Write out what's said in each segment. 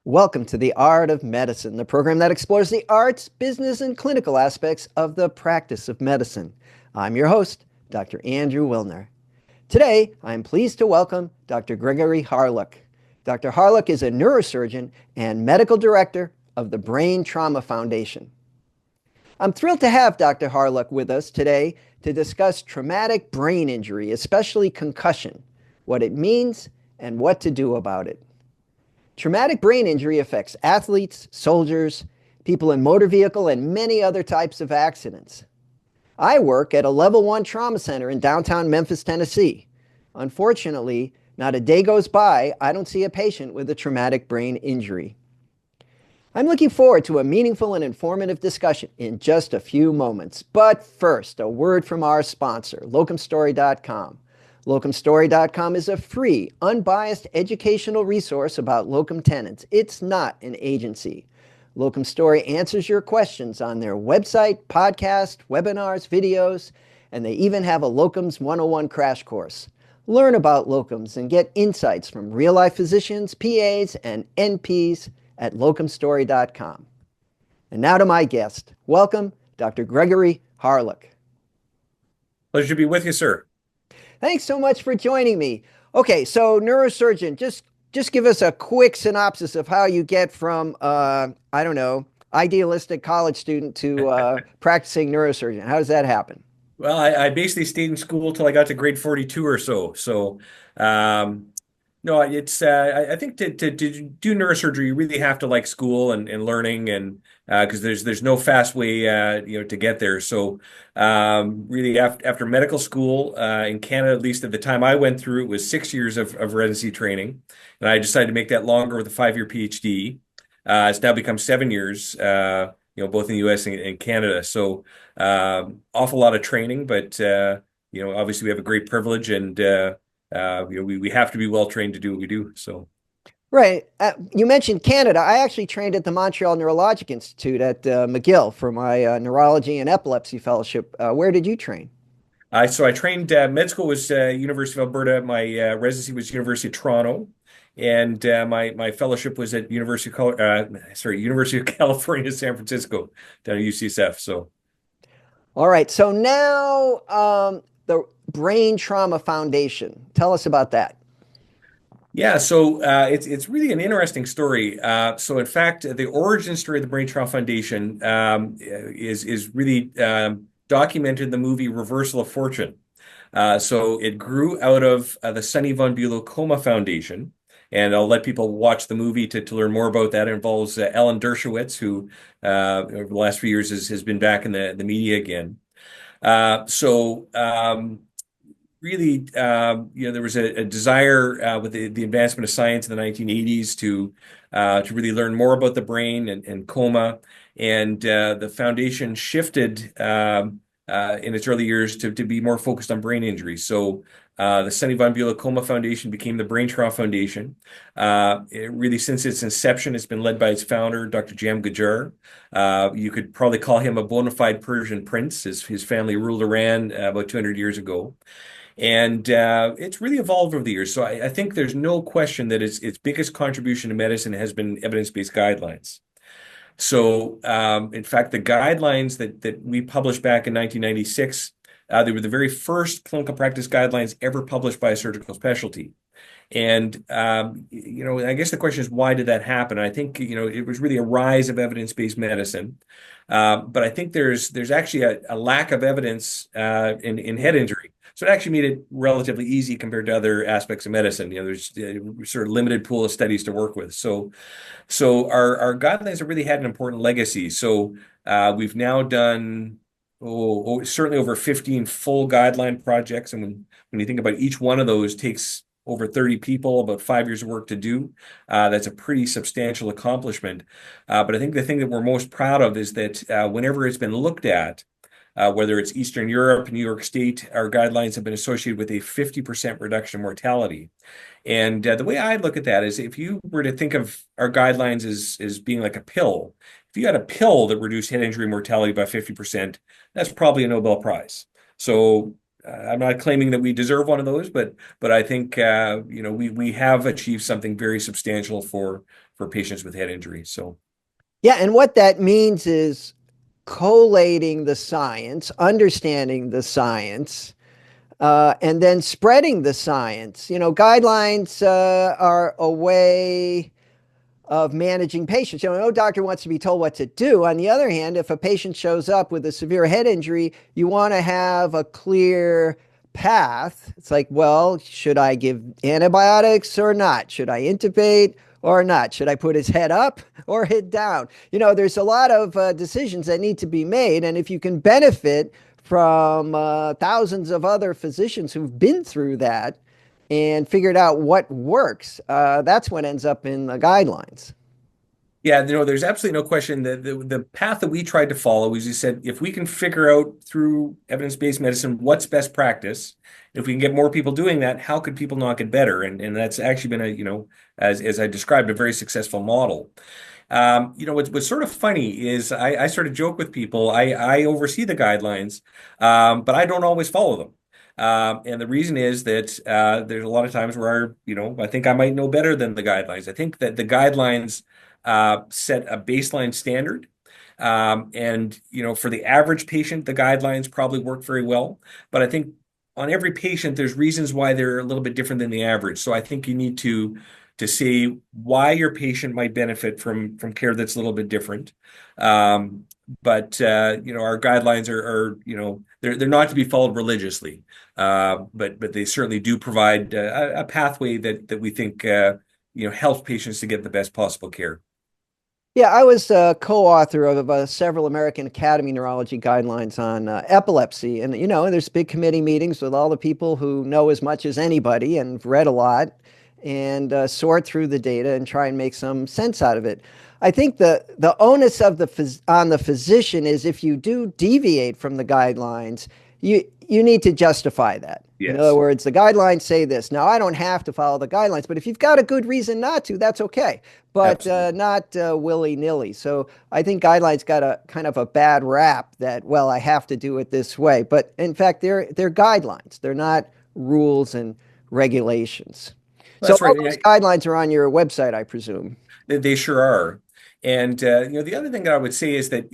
Welcome to The Art of Medicine, the program that explores the arts, business, and clinical aspects of the practice of medicine. I'm your host, Dr. Andrew Wilner. Today, I'm pleased to welcome Dr. Gregory Hawryluk. Dr. Hawryluk is a neurosurgeon and medical director of the Brain Trauma Foundation. I'm thrilled to have Dr. Hawryluk with us today to discuss traumatic brain injury, especially concussion, what it means, and what to do about it. Traumatic brain injury affects athletes, soldiers, people in motor vehicle, and many other types of accidents. I work at a level 1 trauma center in downtown Memphis, Tennessee. Unfortunately, not a day goes by I don't see a patient with a traumatic brain injury. I'm looking forward to a meaningful and informative discussion in just a few moments. But first, a word from our sponsor, locumstory.com. Locumstory.com is a free, unbiased educational resource about locum tenens. It's not an agency. Locum Story answers your questions on their website, podcast, webinars, videos, and they even have a Locums 101 crash course. Learn about locums and get insights from real-life physicians, PAs, and NPs at locumstory.com. And now to my guest. Welcome, Dr. Gregory Hawryluk. Pleasure to be with you, sir. Thanks so much for joining me. Okay, so neurosurgeon, just give us a quick synopsis of how you get from, idealistic college student to practicing neurosurgeon. How does that happen? Well, I basically stayed in school till I got to grade 42 or so. No, it's I think to do neurosurgery, you really have to like school and learning, and because there's no fast way to get there. So really after medical school in Canada, at least at the time I went through, it was 6 years of residency training, and I decided to make that longer with a 5-year PhD. It's now become 7 years. Both in the U.S. and Canada. So awful lot of training, but obviously we have a great privilege, and we have to be well trained to do what we do. So, Right. You mentioned Canada. I actually trained at the Montreal Neurologic Institute at McGill for my neurology and epilepsy fellowship. Where did you train? I trained. Med school was University of Alberta. My residency was University of Toronto, and my fellowship was at University of California, San Francisco, down at UCSF. So. All right. So now the Brain Trauma Foundation. Tell us about that. Yeah, so it's really an interesting story. So in fact, the origin story of the Brain Trauma Foundation is really documented in the movie Reversal of Fortune. So it grew out of the Sonny von Bülow Coma Foundation, and I'll let people watch the movie to learn more about that. It involves Alan Dershowitz, who over the last few years has been back in the media again. Really, there was a desire with the advancement of science in the 1980s to really learn more about the brain and coma, and the foundation shifted in its early years to be more focused on brain injury. So the Sonny von Bülow Coma Foundation became the Brain Trauma Foundation. Really, since its inception, it's been led by its founder, Dr. Jam Gajar. You could probably call him a bona fide Persian prince. His family ruled Iran about 200 years ago. And it's really evolved over the years. So I think there's no question that its biggest contribution to medicine has been evidence-based guidelines. So in fact, the guidelines that we published back in 1996, they were the very first clinical practice guidelines ever published by a surgical specialty. And, I guess the question is, why did that happen? I think, it was really a rise of evidence-based medicine. But I think there's actually a lack of evidence in head injury. So it actually made it relatively easy compared to other aspects of medicine. There's sort of limited pool of studies to work with. So our guidelines have really had an important legacy. So we've now done certainly over 15 full guideline projects. And when you think about each one of those takes over 30 people, about 5 years of work to do. That's a pretty substantial accomplishment. But I think the thing that we're most proud of is that whenever it's been looked at, whether it's Eastern Europe, New York State, our guidelines have been associated with a 50% reduction in mortality. And the way I look at that is, if you were to think of our guidelines as being like a pill, if you had a pill that reduced head injury mortality by 50%, that's probably a Nobel Prize. So I'm not claiming that we deserve one of those, but I think we have achieved something very substantial for patients with head injury. So Yeah, and what that means is collating the science, understanding the science, and then spreading the science. Guidelines are a way of managing patients. No doctor wants to be told what to do. On the other hand, if a patient shows up with a severe head injury, you want to have a clear path. It's like, well, should I give antibiotics or not? Should I intubate or not? Should I put his head up or head down? There's a lot of decisions that need to be made. And if you can benefit from thousands of other physicians who've been through that, and figured out what works, that's what ends up in the guidelines. yeah, there's absolutely no question that the path that we tried to follow is, you said, if we can figure out through evidence-based medicine what's best practice, if we can get more people doing that, how could people not get better? And that's actually been as I described, a very successful model. What's sort of funny is I sort of joke with people. I oversee the guidelines, but I don't always follow them. And the reason is that there's a lot of times where I think I might know better than the guidelines. I think that the guidelines set a baseline standard. For the average patient, the guidelines probably work very well. But I think on every patient, there's reasons why they're a little bit different than the average. So I think you need to see why your patient might benefit from care that's a little bit different. Our guidelines are they're not to be followed religiously, but they certainly do provide a pathway that we think helps patients to get the best possible care. Yeah, I was a co-author of several American Academy Neurology guidelines on epilepsy. And, there's big committee meetings with all the people who know as much as anybody and read a lot and sort through the data and try and make some sense out of it. I think the onus of on the physician is, if you do deviate from the guidelines, you need to justify that. Yes. In other words, the guidelines say this. Now, I don't have to follow the guidelines, but if you've got a good reason not to, that's okay. But not willy-nilly. So I think guidelines got a kind of a bad rap that, well, I have to do it this way. But in fact, they're guidelines. They're not rules and regulations. That's So all right. those guidelines are on your website, I presume. They sure are. And the other thing that I would say is that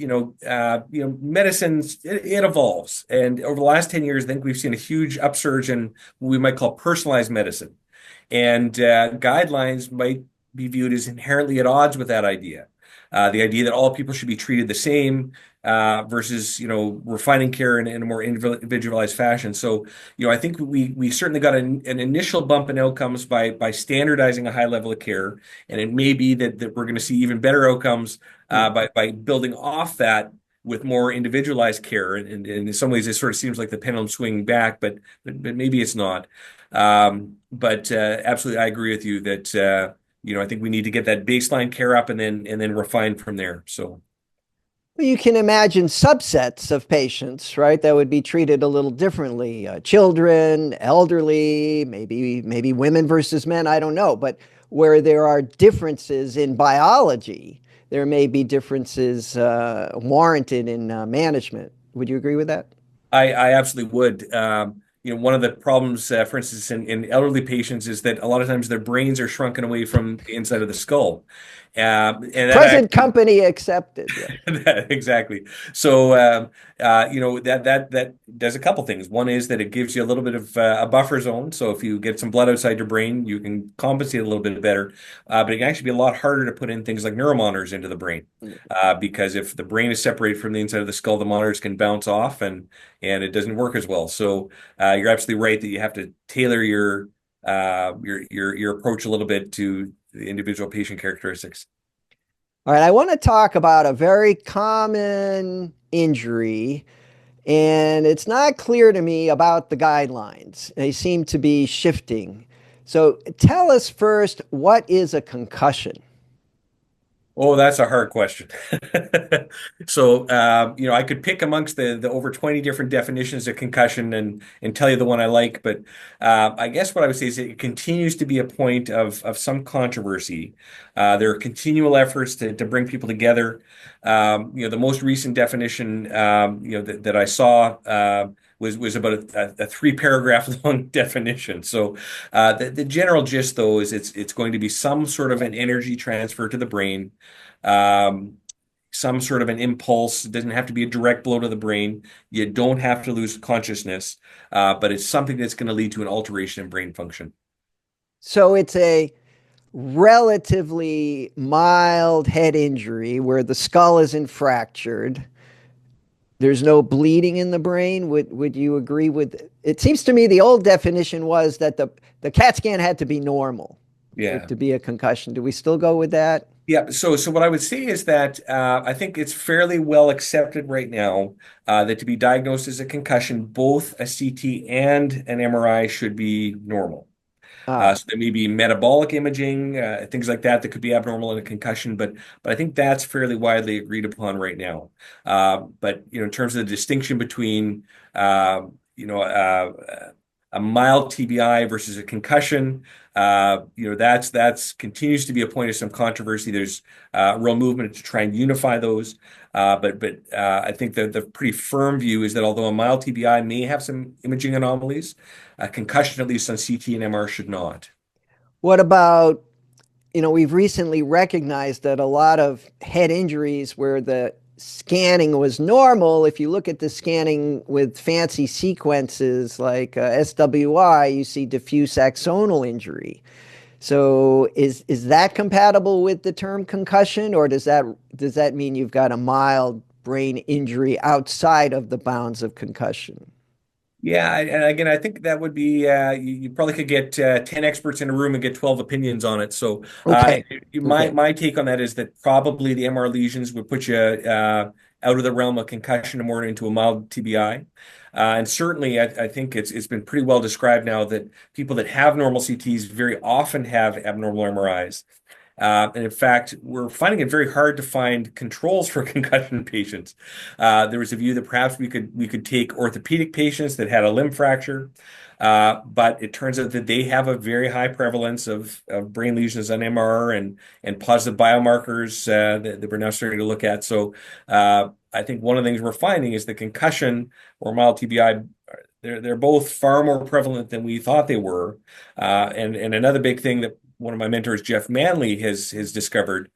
medicine it evolves, and over the last 10 years, I think we've seen a huge upsurge in what we might call personalized medicine, and guidelines might be viewed as inherently at odds with that idea. The idea that all people should be treated the same versus refining care in a more individualized fashion. So I think we certainly got an initial bump in outcomes by standardizing a high level of care, and it may be that we're going to see even better outcomes by building off that with more individualized care. And in some ways, it sort of seems like the pendulum swinging back, but maybe it's not. Absolutely, I agree with you that I think we need to get that baseline care up and then refine from there. So. You can imagine subsets of patients, right, that would be treated a little differently. Children, elderly, maybe women versus men, I don't know. But where there are differences in biology, there may be differences warranted in management. Would you agree with that? I absolutely would. One of the problems, for instance, in elderly patients is that a lot of times their brains are shrunken away from the inside of the skull. Present company accepted. Yeah. Exactly. So, that does a couple things. One is that it gives you a little bit of a buffer zone. So if you get some blood outside your brain, you can compensate a little bit better. But it can actually be a lot harder to put in things like neuromonitors into the brain, because if the brain is separated from the inside of the skull, the monitors can bounce off and it doesn't work as well. So you're absolutely right that you have to tailor your approach a little bit to the individual patient characteristics. All right, I want to talk about a very common injury, and it's not clear to me about the guidelines. They seem to be shifting. So tell us first, what is a concussion? Oh, that's a hard question. So, I could pick amongst the over 20 different definitions of concussion and tell you the one I like, but I guess what I would say is it continues to be a point of some controversy. There are continual efforts to bring people together. The most recent definition, that I saw was about a three-paragraph long definition. So the general gist, though, is it's going to be some sort of an energy transfer to the brain, um, some sort of an impulse. It doesn't have to be a direct blow to the brain. You don't have to lose consciousness, but it's something that's going to lead to an alteration in brain function. So it's a relatively mild head injury where the skull isn't fractured. There's no bleeding in the brain. Would you agree with it? Seems to me the old definition was that the CAT scan had to be normal for it Yeah. to be a concussion. Do we still go with that? Yeah, so what I would say is that I think it's fairly well accepted right now that to be diagnosed as a concussion, both a CT and an MRI should be normal. Ah, So there may be metabolic imaging, things like that that could be abnormal in a concussion, but I think that's fairly widely agreed upon right now. But in terms of the distinction between uh, you know a mild TBI versus a concussion, that's continues to be a point of some controversy. There's real movement to try and unify those. But I think that the pretty firm view is that although a mild TBI may have some imaging anomalies, a concussion, at least on CT and MR, should not. what about, we've recently recognized that a lot of head injuries where the scanning was normal, if you look at the scanning with fancy sequences like SWI, you see diffuse axonal injury. So is that compatible with the term concussion, or does that mean you've got a mild brain injury outside of the bounds of concussion? Yeah, and again, I think that would be you probably could get 10 experts in a room and get 12 opinions on it. So Okay. my Okay. my take on that is that probably the MR lesions would put you out of the realm of concussion and more into a mild TBI. And certainly, I think it's been pretty well described now that people that have normal CTs very often have abnormal MRIs. And in fact, we're finding it very hard to find controls for concussion patients. There was a view that perhaps we could take orthopedic patients that had a limb fracture, but it turns out that they have a very high prevalence of brain lesions on MR and positive biomarkers that we're now starting to look at. So I think one of the things we're finding is the concussion or mild TBI. They're both far more prevalent than we thought they were. And another big thing that one of my mentors, Jeff Manley, has discovered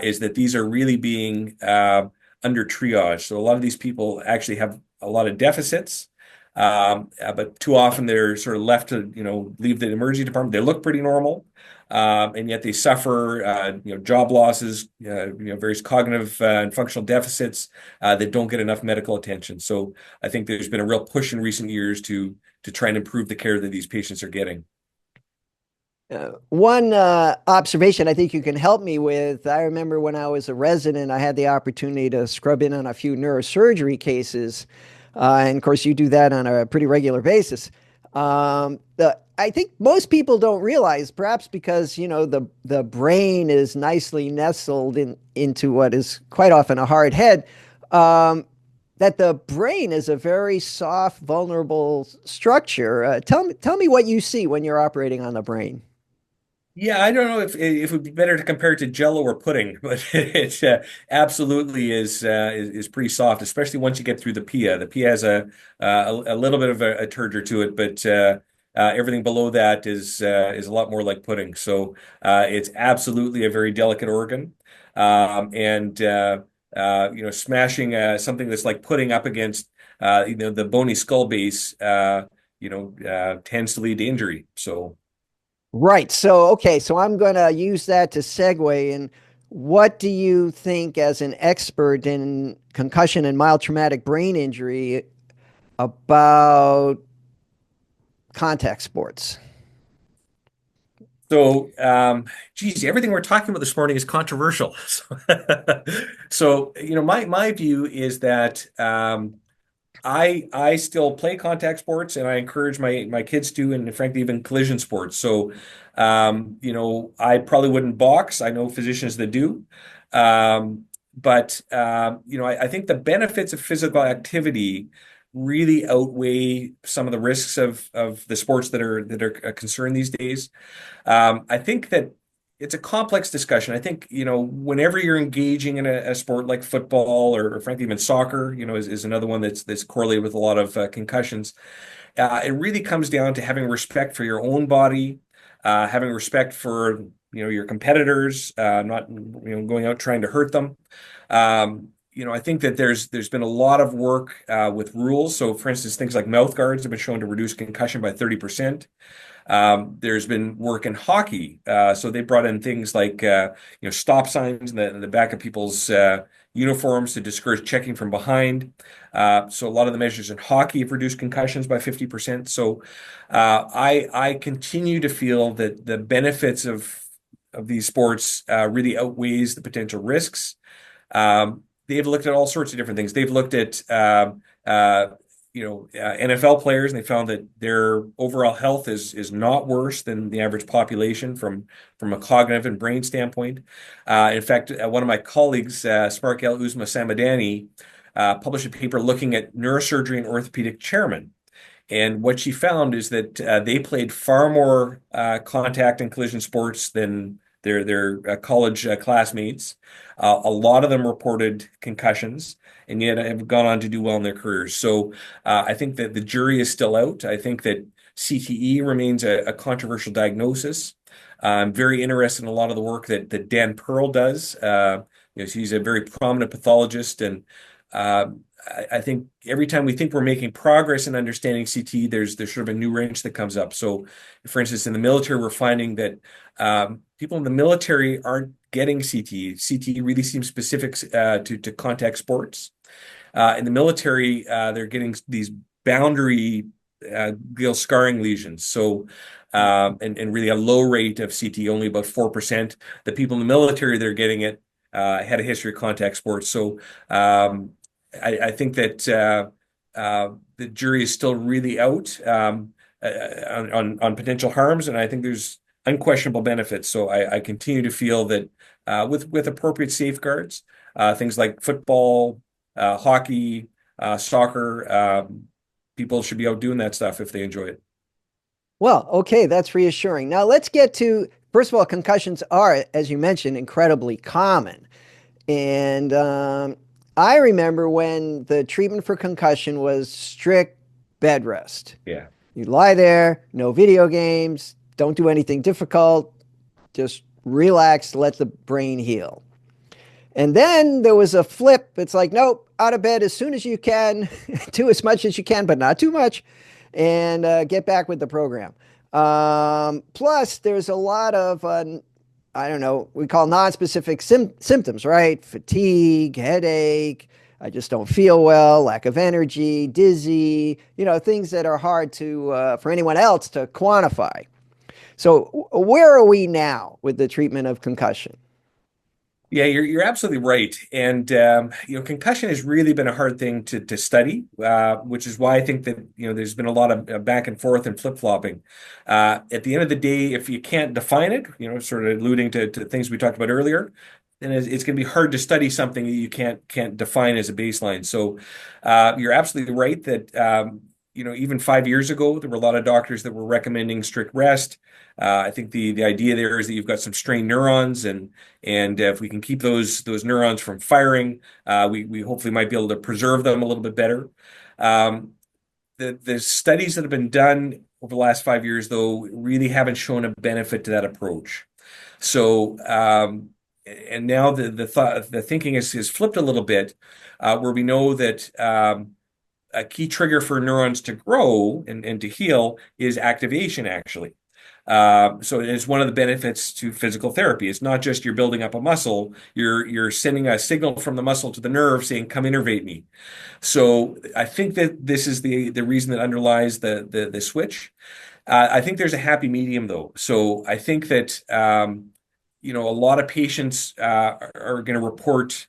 is that these are really being under triage. So a lot of these people actually have a lot of deficits, but too often they're sort of left to leave the emergency department. They look pretty normal, and yet they suffer job losses, various cognitive and functional deficits that don't get enough medical attention. So I think there's been a real push in recent years to try and improve the care that these patients are getting. One observation I think you can help me with. I remember when I was a resident, I had the opportunity to scrub in on a few neurosurgery cases. And of course, you do that on a pretty regular basis. I think most people don't realize, perhaps because the brain is nicely nestled into what is quite often a hard head, that the brain is a very soft, vulnerable structure. Tell me what you see when you're operating on the brain. Yeah, I don't know if it would be better to compare it to Jello or pudding, but it absolutely is pretty soft, especially once you get through the pia. The pia has a little bit of a turgor to it, but everything below that is a lot more like pudding. So it's absolutely a very delicate organ, and smashing something that's like pudding up against the bony skull base, tends to lead to injury. So. Right. So, okay. So I'm going to use that to segue. And what do you think, as an expert in concussion and mild traumatic brain injury, about contact sports? So, geez, everything we're talking about this morning is controversial. So, my view is that I still play contact sports, and I encourage my kids to, and frankly, even collision sports. So, I probably wouldn't box. I know physicians that do. But I think the benefits of physical activity really outweigh some of the risks of the sports that are a concern these days. I think that it's a complex discussion. I think, whenever you're engaging in a sport like football or frankly even soccer, is another one that's correlated with a lot of concussions. It really comes down to having respect for your own body, having respect for your competitors, not going out trying to hurt them. I think that there's been a lot of work with rules. So, for instance, things like mouth guards have been shown to reduce concussion by 30%. There's been work in hockey. So they brought in things like stop signs in the back of people's uniforms to discourage checking from behind. So a lot of the measures in hockey have reduced concussions by 50%. So I continue to feel that the benefits of these sports really outweighs the potential risks. They've looked at all sorts of different things. They've looked at NFL players, and they found that their overall health is not worse than the average population from a cognitive and brain standpoint. In fact, one of my colleagues, Sparkel Uzma Samadani, published a paper looking at neurosurgery and orthopedic chairmen. And what she found is that they played far more contact and collision sports than their college classmates. A lot of them reported concussions, and yet have gone on to do well in their careers. So I think that the jury is still out. I think that CTE remains a controversial diagnosis. I'm very interested in a lot of the work that Dan Pearl does. He's a very prominent pathologist, and I think every time we think we're making progress in understanding CTE, there's sort of a new wrench that comes up. So, for instance, in the military, we're finding that people in the military aren't getting CTE. CTE really seems specific to contact sports. In the military, they're getting these boundary glial scarring lesions. So, and really a low rate of CTE, only about 4%. The people in the military that are getting it had a history of contact sports. So, I think that the jury is still really out on potential harms, and I think there's unquestionable benefits. So I continue to feel that with appropriate safeguards, things like football, hockey, soccer, people should be out doing that stuff if they enjoy it. Well, okay, that's reassuring. Now let's get to, first of all, concussions are, as you mentioned, incredibly common. And I remember when the treatment for concussion was strict bed rest. Yeah. You lie there, no video games, don't do anything difficult, just relax, let the brain heal. And then there was a flip. It's like, nope, out of bed as soon as you can, do as much as you can, but not too much, and get back with the program. Plus, there's a lot of I don't know, we call non-specific symptoms, right? Fatigue, headache, I just don't feel well, lack of energy, dizzy, things that are hard to for anyone else to quantify. So where are we now with the treatment of concussion? Yeah, you're absolutely right. And concussion has really been a hard thing to study, which is why I think that there's been a lot of back and forth and flip-flopping. At the end of the day, if you can't define it, sort of alluding to things we talked about earlier, then it's going to be hard to study something that you can't define as a baseline. So you're absolutely right that even 5 years ago, there were a lot of doctors that were recommending strict rest. I think the idea there is that you've got some strained neurons, and if we can keep those neurons from firing, we hopefully might be able to preserve them a little bit better. The studies that have been done over the last 5 years, though, really haven't shown a benefit to that approach. So, and now the thinking is flipped a little bit, where we know that a key trigger for neurons to grow and to heal is activation, actually. So it's one of the benefits to physical therapy. It's not just you're building up a muscle, you're sending a signal from the muscle to the nerve saying, come innervate me. So I think that this is the reason that underlies the switch. I think there's a happy medium, though. So I think that a lot of patients are going to report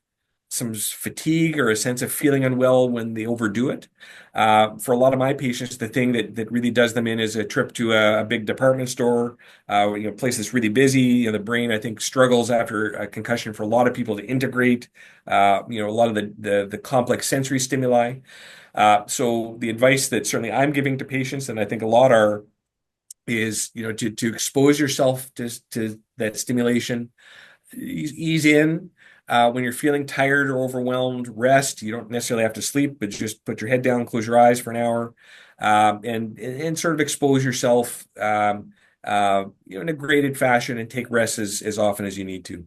some fatigue or a sense of feeling unwell when they overdo it. For a lot of my patients, the thing that really does them in is a trip to a big department store, a place that's really busy. The brain, I think, struggles after a concussion for a lot of people to integrate, a lot of the complex sensory stimuli. So the advice that certainly I'm giving to patients, and I think a lot are is, to expose yourself to that stimulation. Ease in. When you're feeling tired or overwhelmed, rest. You don't necessarily have to sleep, but just put your head down, close your eyes for an hour, and sort of expose yourself, in a graded fashion, and take rest as often as you need to.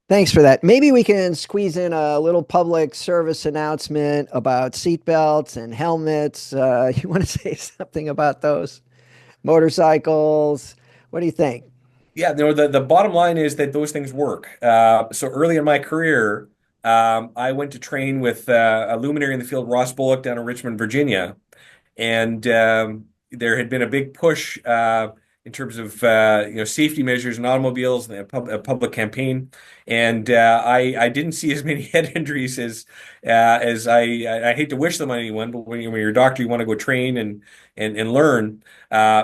Thanks for that. Maybe we can squeeze in a little public service announcement about seatbelts and helmets. You want to say something about those? Motorcycles. What do you think? Yeah, the bottom line is that those things work. So early in my career, I went to train with a luminary in the field, Ross Bullock, down in Richmond, Virginia. And there had been a big push in terms of safety measures in automobiles and a public campaign. And I didn't see as many head injuries as I hate to wish them on anyone, but when you're a doctor, you want to go train and learn.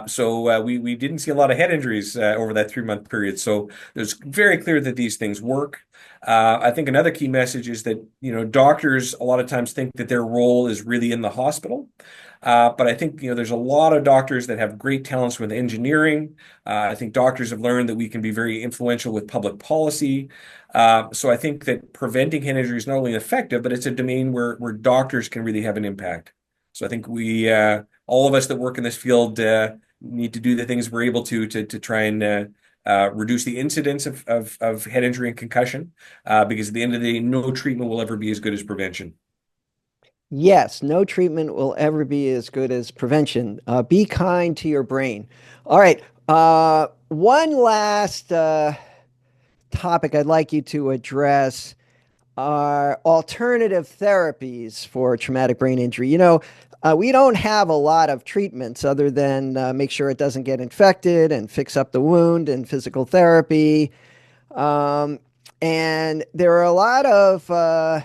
So we didn't see a lot of head injuries over that 3 month period. So it's very clear that these things work. I think another key message is that doctors a lot of times think that their role is really in the hospital. But I think there's a lot of doctors that have great talents with engineering. I think doctors have learned that we can be very influential with public policy. So I think that preventing head injury is not only effective, but it's a domain where doctors can really have an impact. So I think we all of us that work in this field need to do the things we're able to try and reduce the incidence of head injury and concussion, because at the end of the day, no treatment will ever be as good as prevention. Yes, no treatment will ever be as good as prevention. Be kind to your brain. All right. One last topic I'd like you to address are alternative therapies for traumatic brain injury. We don't have a lot of treatments other than make sure it doesn't get infected and fix up the wound and physical therapy. And there are a lot of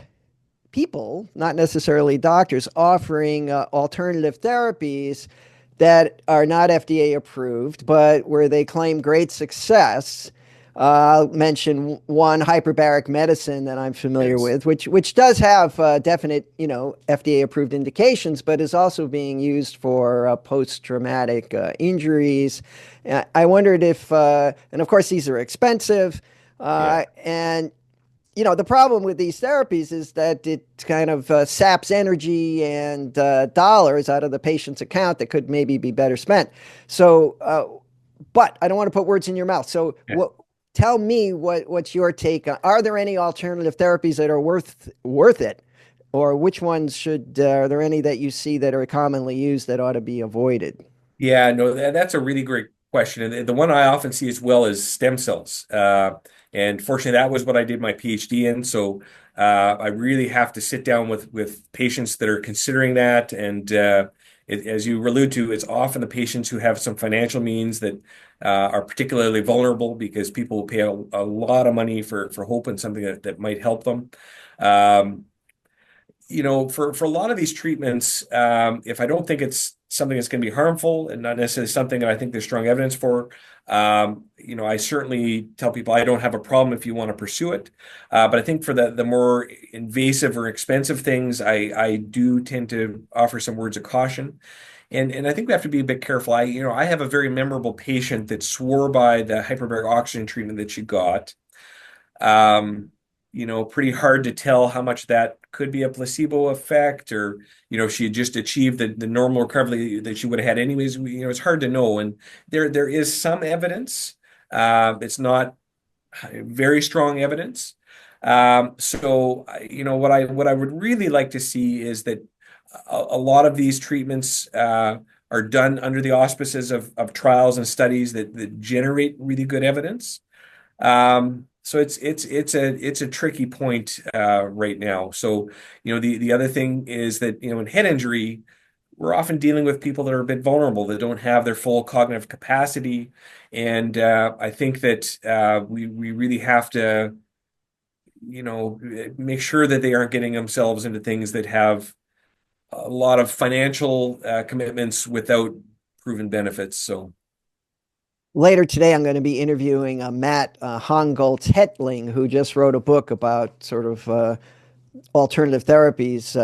people, not necessarily doctors, offering alternative therapies that are not FDA approved, but where they claim great success. I'll mention one, hyperbaric medicine, that I'm familiar Yes. with, which does have definite, FDA approved indications, but is also being used for post-traumatic injuries. I wondered if, and of course these are expensive, Yeah. and the problem with these therapies is that it kind of saps energy and dollars out of the patient's account that could maybe be better spent. So, but I don't want to put words in your mouth. So, tell me what's your take on, are there any alternative therapies that are worth it? Or which ones are there any that you see that are commonly used that ought to be avoided? Yeah, no, that's a really great question. And the one I often see as well is stem cells. And fortunately, that was what I did my PhD in. So I really have to sit down with patients that are considering that. And as you allude to, it's often the patients who have some financial means that are particularly vulnerable, because people will pay a lot of money for hope and something that might help them. Um, for a lot of these treatments, if I don't think it's something that's going to be harmful and not necessarily something that I think there's strong evidence for, I certainly tell people I don't have a problem if you want to pursue it. But I think for the more invasive or expensive things, I do tend to offer some words of caution. And I think we have to be a bit careful. I have a very memorable patient that swore by the hyperbaric oxygen treatment that she got. Um, Pretty hard to tell how much that could be a placebo effect, or, she had just achieved the normal recovery that she would have had anyways. It's hard to know. And there is some evidence. It's not very strong evidence. So, what I would really like to see is that a lot of these treatments are done under the auspices of trials and studies that generate really good evidence. So it's a tricky point right now. So the other thing is that in head injury, we're often dealing with people that are a bit vulnerable, that don't have their full cognitive capacity, and I think that we really have to make sure that they aren't getting themselves into things that have a lot of financial commitments without proven benefits. So. Later today, I'm going to be interviewing Matt Hongoltz-Hetling, who just wrote a book about sort of alternative therapies,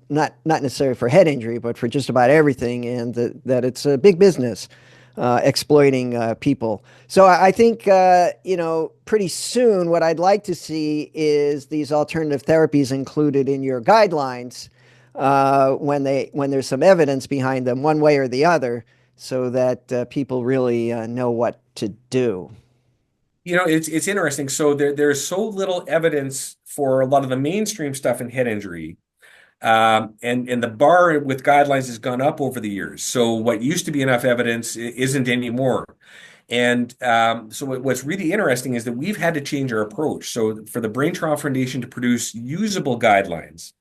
not necessarily for head injury, but for just about everything, and that it's a big business. exploiting people. So I think, pretty soon what I'd like to see is these alternative therapies included in your guidelines when there's some evidence behind them one way or the other, so that people really know what to do. It's interesting. So there's so little evidence for a lot of the mainstream stuff in head injury. And the bar with guidelines has gone up over the years. So what used to be enough evidence isn't anymore. And so what's really interesting is that we've had to change our approach. So for the Brain Trauma Foundation to produce usable guidelines,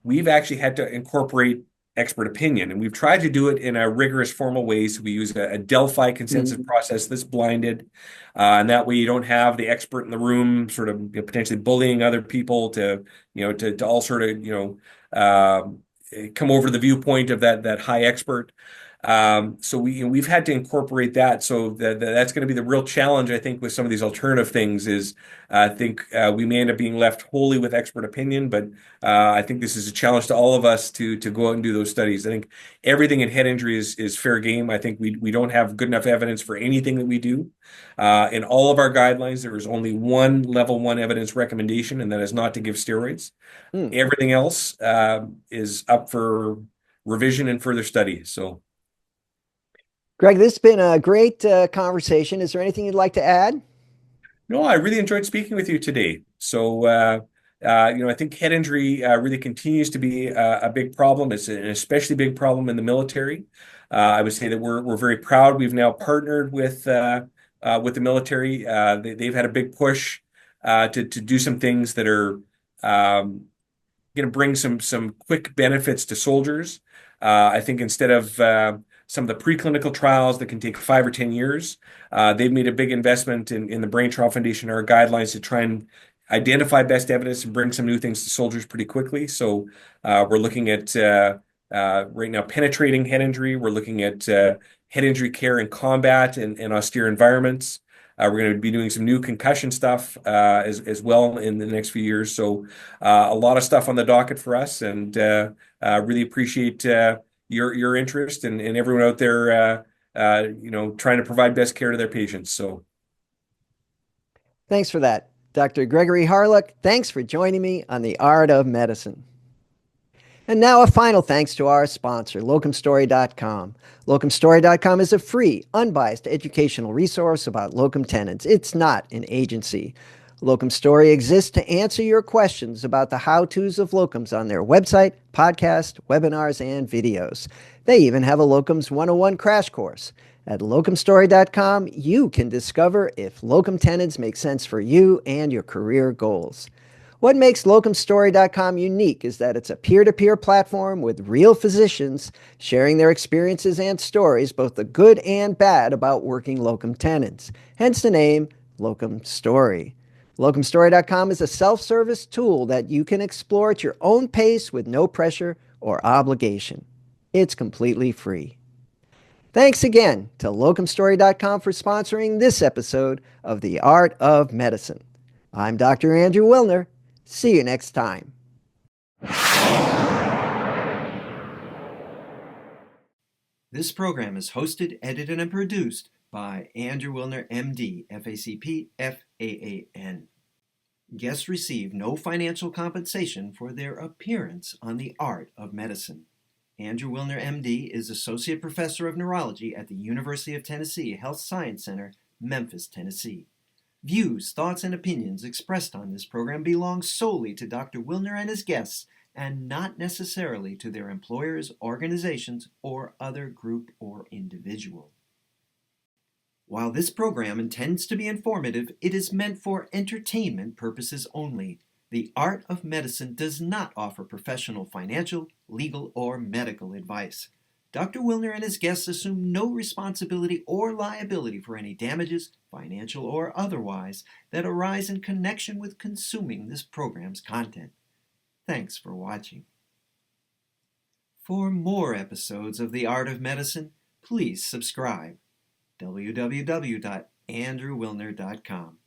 we've actually had to incorporate expert opinion. And we've tried to do it in a rigorous, formal way. So we use a Delphi consensus process that's blinded. And that way you don't have the expert in the room sort of potentially bullying other people to all sort of, come over to the viewpoint of that high expert. So we've had to incorporate that. So that's going to be the real challenge, I think, with some of these alternative things is I think we may end up being left wholly with expert opinion, but I think this is a challenge to all of us to go out and do those studies. I think everything in head injury is fair game. I think we don't have good enough evidence for anything that we do. In all of our guidelines, there is only one level 1 evidence recommendation, and that is not to give steroids. Everything else is up for revision and further study. So. Greg, this has been a great conversation. Is there anything you'd like to add? No, I really enjoyed speaking with you today. So, I think head injury really continues to be a big problem. It's an especially big problem in the military. I would say that we're very proud. We've now partnered with the military. They've had a big push to do some things that are going to bring some quick benefits to soldiers. I think instead of some of the preclinical trials that can take 5 or 10 years. They've made a big investment in the Brain Trauma Foundation, our guidelines to try and identify best evidence and bring some new things to soldiers pretty quickly. So we're looking at right now penetrating head injury. We're looking at head injury care in combat and austere environments. We're going to be doing some new concussion stuff as well in the next few years. So a lot of stuff on the docket for us, and really appreciate your interest and everyone out there, trying to provide best care to their patients. So, thanks for that, Dr. Gregory Hawryluk. Thanks for joining me on The Art of Medicine. And now a final thanks to our sponsor, locumstory.com. Locumstory.com is a free, unbiased educational resource about locum tenens. It's not an agency. Locum Story exists to answer your questions about the how-tos of locums on their website, podcast, webinars, and videos. They even have a Locums 101 crash course. At locumstory.com, you can discover if locum tenens make sense for you and your career goals. What makes locumstory.com unique is that it's a peer-to-peer platform with real physicians sharing their experiences and stories, both the good and bad, about working locum tenens. Hence the name Locum Story. Locumstory.com is a self-service tool that you can explore at your own pace with no pressure or obligation. It's completely free. Thanks again to locumstory.com for sponsoring this episode of The Art of Medicine. I'm Dr. Andrew Wilner. See you next time. This program is hosted, edited, and produced by Andrew Wilner, MD, FACP, FAAN. Guests receive no financial compensation for their appearance on The Art of Medicine. Andrew Wilner, MD, is Associate Professor of Neurology at the University of Tennessee Health Science Center, Memphis, Tennessee. Views, thoughts, and opinions expressed on this program belong solely to Dr. Wilner and his guests, and not necessarily to their employers, organizations, or other group or individual. While this program intends to be informative, it is meant for entertainment purposes only. The Art of Medicine does not offer professional financial, legal, or medical advice. Dr. Wilner and his guests assume no responsibility or liability for any damages, financial or otherwise, that arise in connection with consuming this program's content. Thanks for watching. For more episodes of The Art of Medicine, please subscribe. www.andrewwilner.com